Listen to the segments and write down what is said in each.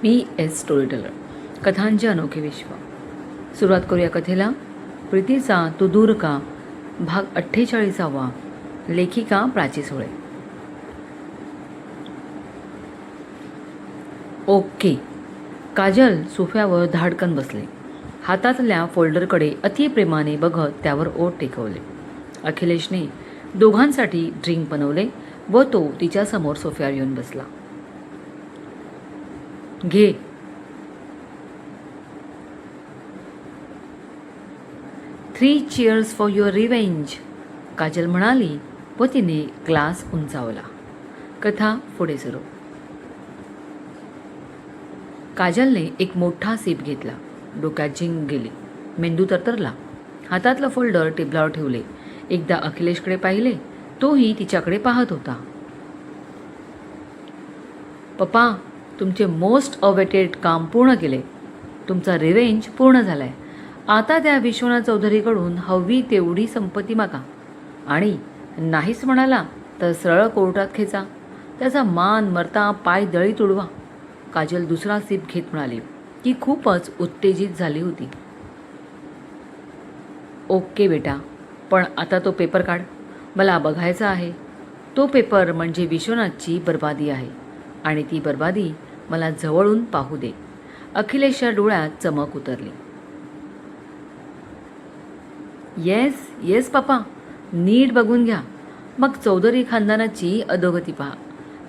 मी S story teller, कथांचे अनोखे विश्व. सुरुवात करूया कथेला. प्रीतीचा तो दूर का, भाग 48वा. लेखिका प्राची सोळे. ओके. काजल सोफ्यावर धाडकन बसले. हातातल्या फोल्डरकडे अतिप्रेमाने बघत त्यावर ओठ टेकवले. अखिलेशने दोघांसाठी ड्रिंक बनवले व तो तिच्यासमोर सोफ्यावर येऊन बसला. घे. Three cheers for your revenge, Kajal म्हणाली व तिने ग्लास उंचावला. कथा पुढे सुरू. काजलने एक मोठा सिप घेतला. डोक्यात झिंग गेली. मेंदू तरतरला. हातातलं फोल्डर टेबलावर ठेवले. एकदा अखिलेशकडे पाहिले. तोही तिच्याकडे पाहत होता. पप्पा, तुमचे मोस्ट अवेटेड काम पूर्ण केले. तुमचा रिवेंज पूर्ण झालाय. आता त्या विश्वनाथ चौधरीकडून हवी तेवढी संपत्ती मागा आणि नाहीच म्हणाला तर सरळ कोर्टात खेचा. त्याचा मान मरता पाय दळी तुडवा. काजल दुसरा सिप घेत म्हणाली. ती खूपच उत्तेजित झाली होती. ओके बेटा, पण आता तो पेपर काढ. मला बघायचा आहे. तो पेपर म्हणजे विश्वनाथची बर्बादी आहे आणि ती बर्बादी मला जवळून पाहू दे. अखिलेशच्या डोळ्यात चमक उतरली. येस येस पप्पा, नीट बघून घ्या. मग चौधरी खानदानाची अधोगती पहा.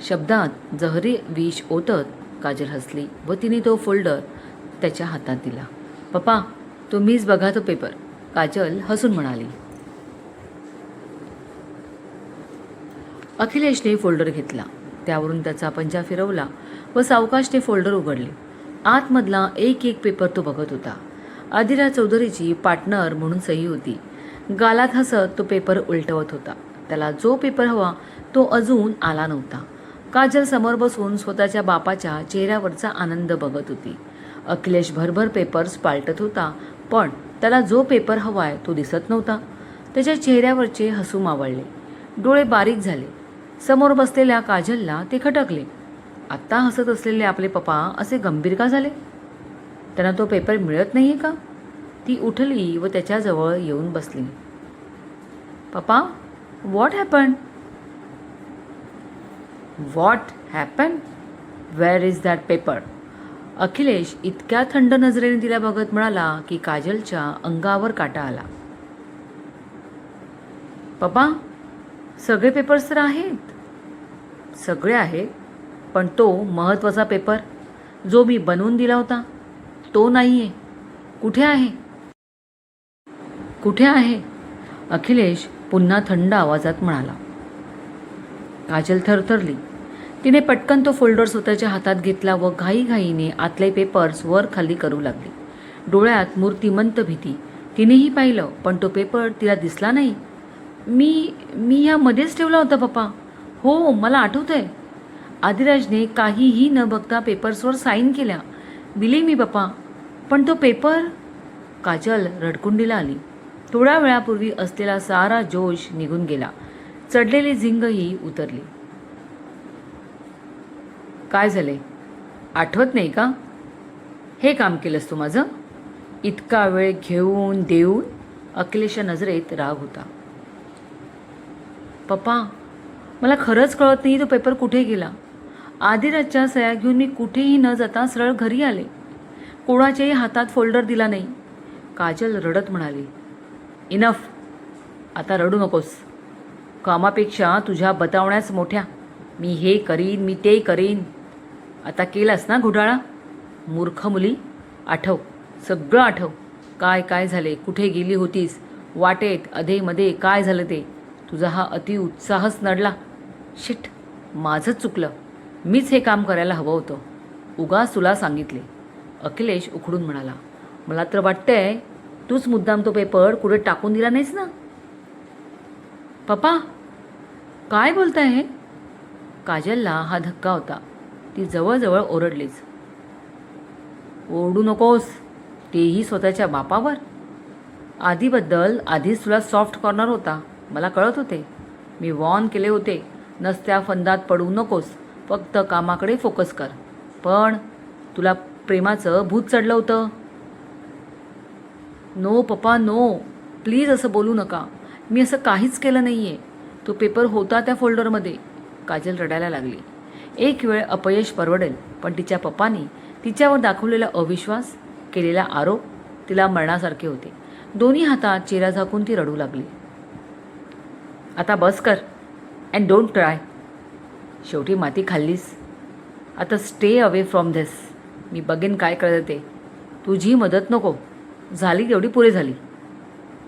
शब्दात जहरी विष ओतत काजल हसली व तिने तो फोल्डर त्याच्या हातात दिला. पप्पा, तुम्हीच बघा तो पेपर, काजल हसून म्हणाली. अखिलेशने फोल्डर घेतला. त्यावरून त्याचा पंजा फिरवला व सावकाश ते फोल्डर उघडले. आतमधला एक एक पेपर तो बघत होता. आदिरा चौधरीची पार्टनर म्हणून सही होती. गालात हसत तो पेपर उलटवत होता. त्याला जो पेपर हवा तो अजून आला नव्हता. काजल समोर बसून स्वतःच्या बापाच्या चेहऱ्यावरचा आनंद बघत होती. अखिलेश भरभर पेपर्स पालटत होता, पण त्याला जो पेपर हवाय तो दिसत नव्हता. त्याच्या चेहऱ्यावरचे हसू मावळले. डोळे बारीक झाले. समोर बसलेल्या काजलला ते खटकले. आत्ता हसत असलेले आपले पप्पा असे गंभीर का झाले? त्यांना तो पेपर मिळत नाहीये का? ती उठली व त्याच्याजवळ येऊन बसली. पप्पा, what happen? What happen? Where is that paper? Akhilesh इतक्या थंड नजरेने तिला बघत म्हणाला की काजलच्या अंगावर काटा आला. पप्पा, सगळे पेपर्स तर आहेत. सगळे आहेत, पण तो महत्त्वाचा पेपर जो मी बनवून दिला होता तो नाहीये. कुठे आहे? कुठे आहे? अखिलेश पुन्हा थंड आवाजात म्हणाला. काजल थरथरली. तिने पटकन तो फोल्डर स्वतःच्या हातात घेतला व घाईघाईने आतले पेपर्स वर खाली करू लागली. डोळ्यात मूर्तिमंत भीती. तिनेही पाहिलं, पण तो पेपर तिला दिसला नाही. मी यामध्येच ठेवला होता पप्पा. हो, मला आठवतंय. आदिराजने काहीही न बघता पेपर्सवर साईन केल्या. दिली मी पप्पा. पण तो पेपर? काजल रडकुंडीला आली. थोड्या वेळापूर्वी असलेला सारा जोश निघून गेला. चढलेली झिंगही उतरली. काय झाले? आठवत नाही का? हे काम केलंस तू माझं? इतका वेळ घेऊन देऊन? अखिलेशच्या नजरेत राग होता. पप्पा, मला खरंच कळत नाही तो पेपर कुठे गेला. आदिराजच्या सह्या घेऊन मी कुठेही न जाता सरळ घरी आले. कोणाच्याही हातात फोल्डर दिला नाही. काजल रडत म्हणाली. इनफ. आता रडू नकोस. कामापेक्षा तुझ्या बतावण्याच मोठ्या. मी हे करीन, मी ते करीन. आता केलास ना घोटाळा? मूर्ख मुली, आठव, सगळं आठव. काय काय झाले, कुठे गेली होतीस, वाटेत अधेमध्ये काय झालं ते. तुझा हा अतिउत्साहच नडला. शिट, माझंच चुकलं. मीच हे काम करायला हवं होतं. उगाच तुला सांगितले. अखिलेश उखडून म्हणाला. मला तर वाटतंय तूच मुद्दाम तो पेपर कुठे टाकून दिला नाहीस ना? पप्पा, काय बोलताय हे? काजलला हा धक्का होता. ती जवळजवळ ओरडलीच. ओरडू नकोस, तेही स्वतःच्या बापावर. आधीबद्दल आधीच तुला सॉफ्ट कॉर्नर होता. मला कळत होते. मी वॉर्न केले होते. नसत्या फंदात पडू नकोस. फक्त कामाकडे फोकस कर. पण तुला प्रेमाचं भूत चढलं होतं. नो पप्पा नो, प्लीज असं बोलू नका. मी असं काहीच केलं नाही आहे. तो पेपर होता त्या फोल्डरमध्ये. काजल रडायला लागली. एक वेळ अपयश परवडेल, पण तिच्या पप्पांनी तिच्यावर दाखवलेला अविश्वास, केलेला आरोप तिला मरणासारखे होते. दोन्ही हातात चेहरा झाकून ती रडू लागली. आता बस कर अँड डोंट क्राय. शेवटी माती खाल्लीस. आता स्टे अवे फ्रॉम धिस. मी बघेन काय कळतं ते. तुझी मदत नको. झाली तेवढी पुरे झाली.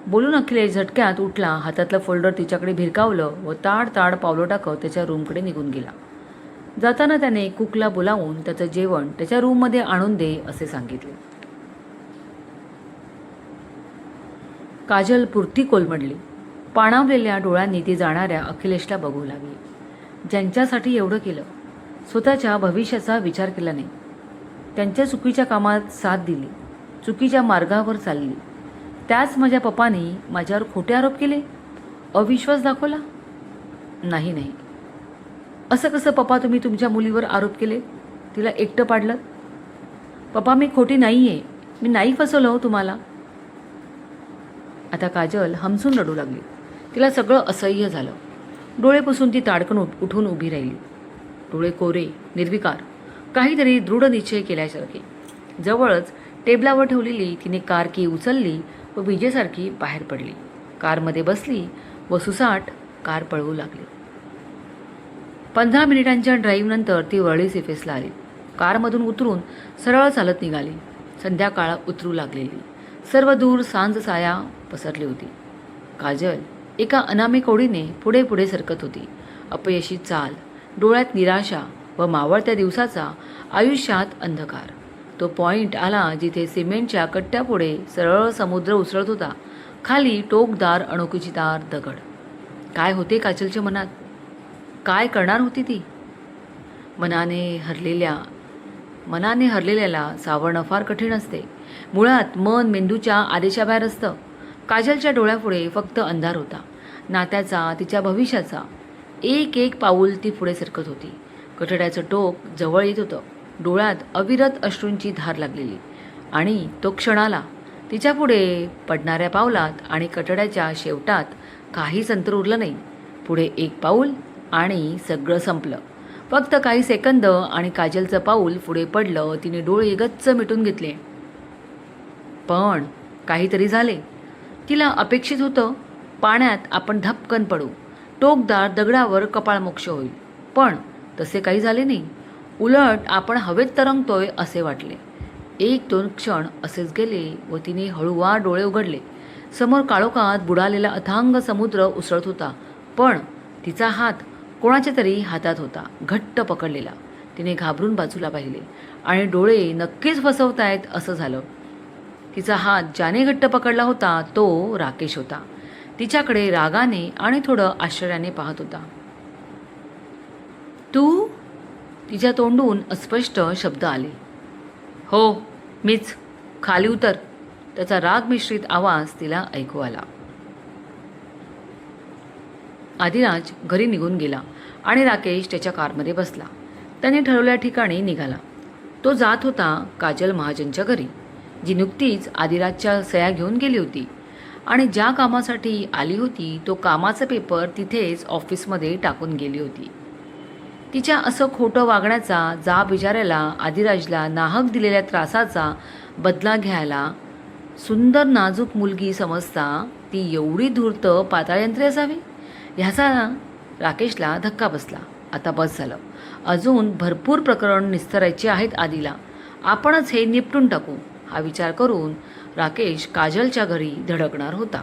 बोलून अखिलेश झटक्यात उठला, हातातलं फोल्डर तिच्याकडे भिरकावलं व ताड ताड पावलं टाकत त्याच्या रूमकडे निघून गेला. जाताना त्याने कुकला बोलावून त्याचं जेवण त्याच्या रूममध्ये आणून दे असे सांगितले. काजल पुरती कोलमडली. पाणावलेल्या डोळ्यांनी ती जाणाऱ्या अखिलेशला बघू लागली. ज्यांच्यासाठी एवढं केलं, स्वतःच्या भविष्याचा विचार केला नाही. त्यांच्या चुकीच्या कामात साथ दिली, चुकीच्या मार्गावर चालली. त्याच माझ्या पप्पांनी माझ्यावर खोटे आरोप केले, अविश्वास दाखवला. नाही, असं कसं पप्पा तुम्ही तुमच्या मुलीवर आरोप केले, तिला एकटं पाडलं? पप्पा मी खोटी नाही आहे, मी नाही फसवलं हो तुम्हाला. आता काजल हमसून रडू लागली. तिला सगळं असह्य झालं. डोळे पुसून ती ताडकन उठून उभी राहिली. डोळे कोरे, निर्विकार, काहीतरी दृढ निश्चय केल्यासारखे. जवळच टेबलावर ठेवलेली तिने कार की उचलली व विजेसारखी बाहेर पडली. कारमध्ये बसली व सुसाट कार पळवू लागली. 15 मिनिटांच्या ड्राईव्हनंतर ती वरळी सिफेसला आली. कारमधून उतरून सरळ चालत निघाली. संध्याकाळ उतरू लागलेली. सर्व दूर सांज साया पसरली होती. काजल एका अनामिक ओढीने पुढे पुढे सरकत होती. अपयशी चाल, डोळ्यात निराशा व मावळत्या दिवसाचा, आयुष्यात अंधकार. तो पॉइंट आला जिथे सिमेंटच्या कट्ट्यापुढे सरळ समुद्र उसळत होता. खाली टोकदार अणुकुचीदार दगड. काय होते काजलच्या मनात? काय करणार होती ती? मनाने हरलेल्याला सावरणं फार कठीण असते. मुळात मन मेंदूच्या आदेशाबाहेर असतं. काजलच्या डोळ्यापुढे फक्त अंधार होता. नात्याचा, तिच्या भविष्याचा. एक एक पाऊल ती पुढे सरकत होती. कठड्याचं टोक जवळ येत होतं. डोळ्यात अविरत अश्रूंची धार लागलेली. आणि तो क्षण आला. तिच्यापुढे पडणाऱ्या पावलात आणि कठड्याच्या शेवटात काहीच अंतर उरलं नाही. पुढे एक पाऊल आणि सगळं संपलं. फक्त काही सेकंद आणि काजलचं पाऊल पुढे पडलं. तिने डोळे गच्च मिटून घेतले. पण काहीतरी झाले. तिला अपेक्षित होतं पाण्यात आपण धपकन पडू, टोकदार दगडावर कपाळमोक्ष होईल. पण तसे काही झाले नाही. उलट आपण हवेत तरंगतोय असे वाटले. 1-2 क्षण असेच गेले व तिने हळूवार डोळे उघडले. समोर काळोखात बुडालेला अथांग समुद्र उसळत होता. पण तिचा हात कोणाच्या तरी हातात होता, घट्ट पकडलेला. तिने घाबरून बाजूला पाहिले आणि डोळे नक्कीच फसवतायत असं झालं. तिचा हात ज्याने घट्ट पकडला होता तो राकेश होता. तिच्याकडे रागाने आणि थोडं आश्चर्याने पाहत होता. तू? तिच्या तोंडून अस्पष्ट शब्द आले. हो मीच. खाली उतर. त्याचा राग मिश्रित आवाज तिला ऐकू आला. आदिराज घरी निघून गेला आणि राकेश त्याच्या कारमध्ये बसला. त्याने ठरवल्या ठिकाणी निघाला. तो जात होता काजल महाजनच्या घरी, जी नुकतीच आदिराजच्या सह्या घेऊन गेली होती आणि ज्या कामासाठी आली होती तो कामाचा पेपर तिथेच ऑफिसमध्ये टाकून गेली होती. तिच्या असं खोटं वागण्याचा जाब विचारायला, आदिराजला नाहक दिलेल्या त्रासाचा बदला घ्यायला सुंदर नाजूक मुलगी समजता ती एवढी धूर्त पाताळयंत्रे असावी, ह्याचा राकेशला धक्का बसला. आता बस झालं. अजून भरपूर प्रकरण निस्तरायचे आहेत आदिला. आपणच हे निपटून टाकू हा विचार करून राकेश काजलच्या घरी धडकणार होता.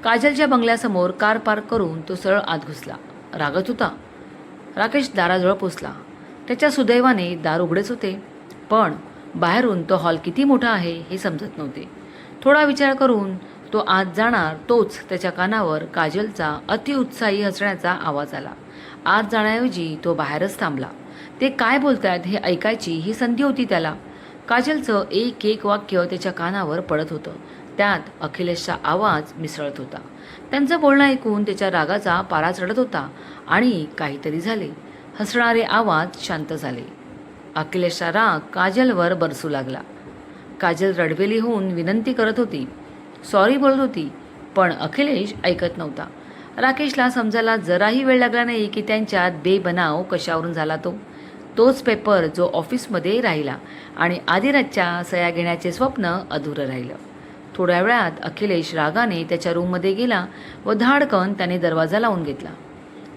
काजलच्या बंगल्यासमोर कार पार्क करून तो सरळ आत घुसला. रागत होता. राकेश दाराजवळ पोचला. त्याच्या सुदैवाने दार उघडेच होते, पण बाहेरून तो हॉल किती मोठा आहे हे समजत नव्हते. थोडा विचार करून तो आत जाणार तोच त्याच्या कानावर काजलचा अतिउत्साही हसण्याचा आवाज आला. आत जाण्याऐवजी तो बाहेरच थांबला. ते काय बोलतायत हे ऐकायची ही संधी होती त्याला. काजलचं एक एक वाक्य त्याच्या कानावर पडत होतं. त्यात अखिलेशचा आवाज मिसळत होता. त्यांचं बोलणं ऐकून त्याच्या रागाचा पारा चढत होता आणि काहीतरी झाले. हसणारे आवाज शांत झाले अखिलेशचा राग काजलवर बरसू लागला. काजल रडवेली होऊन विनंती करत होती, सॉरी बोलत होती, पण अखिलेश ऐकत नव्हता. राकेशला समजायला जराही वेळ लागला नाही की त्यांच्यात बेबनाव कशावरून झाला. तोच पेपर जो ऑफिसमध्ये राहिला आणि आदिराजच्या सह्या घेण्याचे स्वप्न अधुरं राहिलं. थोड्या वेळात अखिलेश रागाने त्याच्या रूममध्ये गेला व धाडकन त्याने दरवाजा लावून घेतला.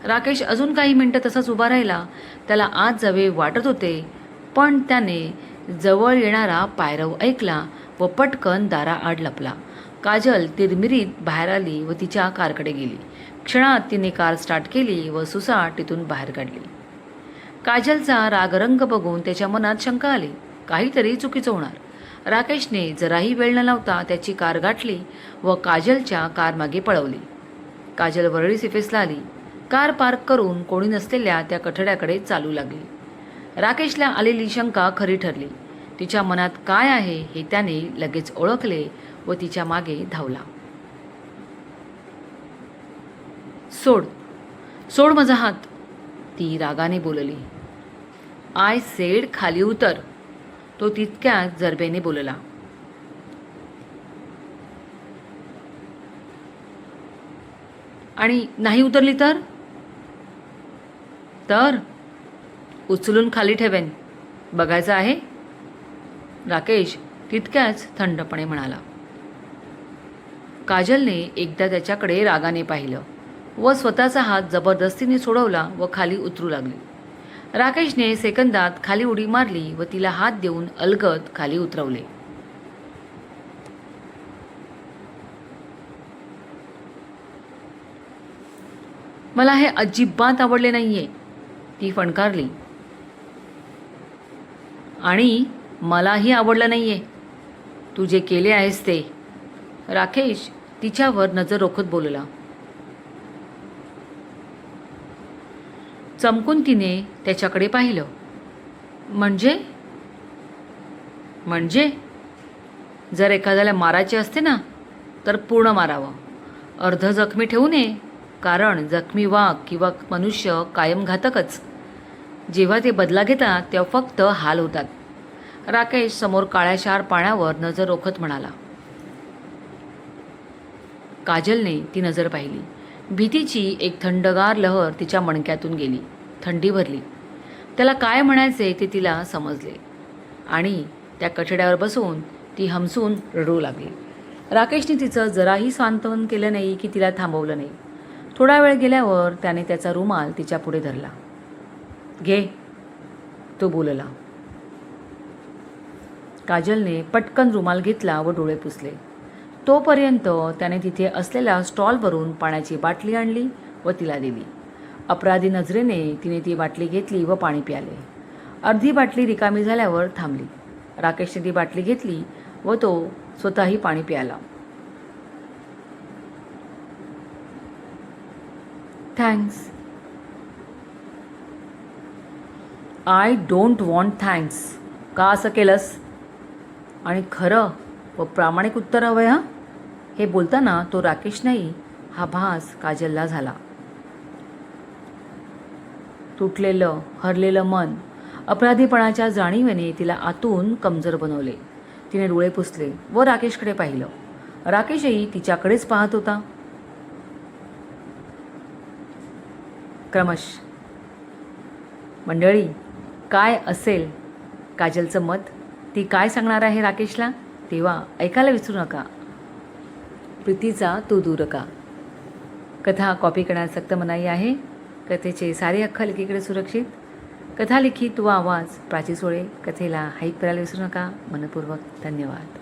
राकेश अजून काही मिनिटं तसाच उभा राहिला. त्याला आत जावे वाटत होते, पण त्याने जवळ येणारा पायरव ऐकला व पटकन दाराआड लपला. काजल तिरमिरीत बाहेर आली व तिच्या कारकडे गेली. क्षणात तिने कार स्टार्ट केली व सुसाट तिथून बाहेर काढली. काजलचा रागरंग बघून त्याच्या मनात शंका आली, काहीतरी चुकीचं होणार. राकेशने जराही वेळ न लावता त्याची कार गाठली व काजलच्या कारमागे पळवली. काजल वरळी सिफेसला आली. कार पार्क करून कोणी नसलेल्या त्या कठड्याकडे चालू लागली. राकेशला आलेली शंका खरी ठरली. तिच्या मनात काय आहे हे त्याने लगेच ओळखले व तिच्या मागे धावला. सोड सोड माझा हात, ती रागाने बोलली. आय सेड खाली उतर, तो तितक्याच जरबेने बोलला. आणि नाही उतरली तर उचलून खाली ठेवेन, बघायचं आहे, राकेश तितक्याच थंडपणे म्हणाला. काजलने एकदा त्याच्याकडे रागाने पाहिलं व स्वतःचा हात जबरदस्तीने सोडवला व खाली उतरू लागली. राकेशने सेकंदात खाली उडी मारली व तिला हात देऊन अलगद खाली उतरवले. मला हे अजिबात आवडले नाहीये, ती फणकारली. आणि मलाही आवडलं नाहीये तू जे केले आहेस ते, राकेश तिच्यावर नजर रोखत बोलला. चमकून तिने त्याच्याकडे पाहिलं. म्हणजे जर एखाद्याला मारायचे असते ना तर पूर्ण मारावं, अर्ध जखमी ठेवू नये, कारण जखमी वाघ किंवा मनुष्य कायम घातकच. जेव्हा ते बदला घेतात तेव्हा फक्त हाल होतात. राकेश समोर काळ्याशार पाण्यावर नजर रोखत म्हणाला. काजलने ती नजर पाहिली. भीतीची एक थंडगार लहर तिच्या मणक्यातून गेली. थंडी भरली. त्याला काय म्हणायचे ते तिला समजले आणि त्या कठड्यावर बसून ती हमसून रडू लागली. राकेशने तिचं जराही सांत्वन केलं नाही की तिला थांबवलं नाही. थोडा वेळ गेल्यावर त्याने त्याचा रुमाल तिच्या पुढे धरला. घे, तो बोलला. काजलने पटकन रुमाल घेतला व डोळे पुसले. तोपर्यंत त्याने तिथे असलेल्या स्टॉलवरून पाण्याची बाटली आणली व तिला दिली. अपराधी नजरेने तिने ती बाटली घेतली व पाणी प्याले. अर्धी बाटली रिकामी झाल्यावर थांबली. राकेशने ती बाटली घेतली व तो स्वतःही पाणी प्याला. Thanks. I don't want thanks. का असं केलंस? आणि खरं व प्रामाणिक उत्तर हवंय हं. हे बोलताना तो राकेश नाही हा भास काजलला झाला. तुटलेलं हरलेलं मन अपराधीपणाच्या जाणीवेने तिला आतून कमजोर बनवले. तिने डोळे पुसले व राकेशकडे पाहिलं. राकेशही तिच्याकडेच पाहत होता. क्रमश. मंडळी, काय असेल काजलचं मत? ती काय सांगणार आहे राकेशला? तेव्हा ऐकायला विसरू नका. प्रीतीचा तो दूर का. कथा कॉपी करण्यास सक्त मनाई आहे. कथेचे सारे हक्क लेखीकडे सुरक्षित. कथा लिखित व आवाज प्राची सोळे. कथेला हाईक करायला विसरू नका. मनपूर्वक धन्यवाद.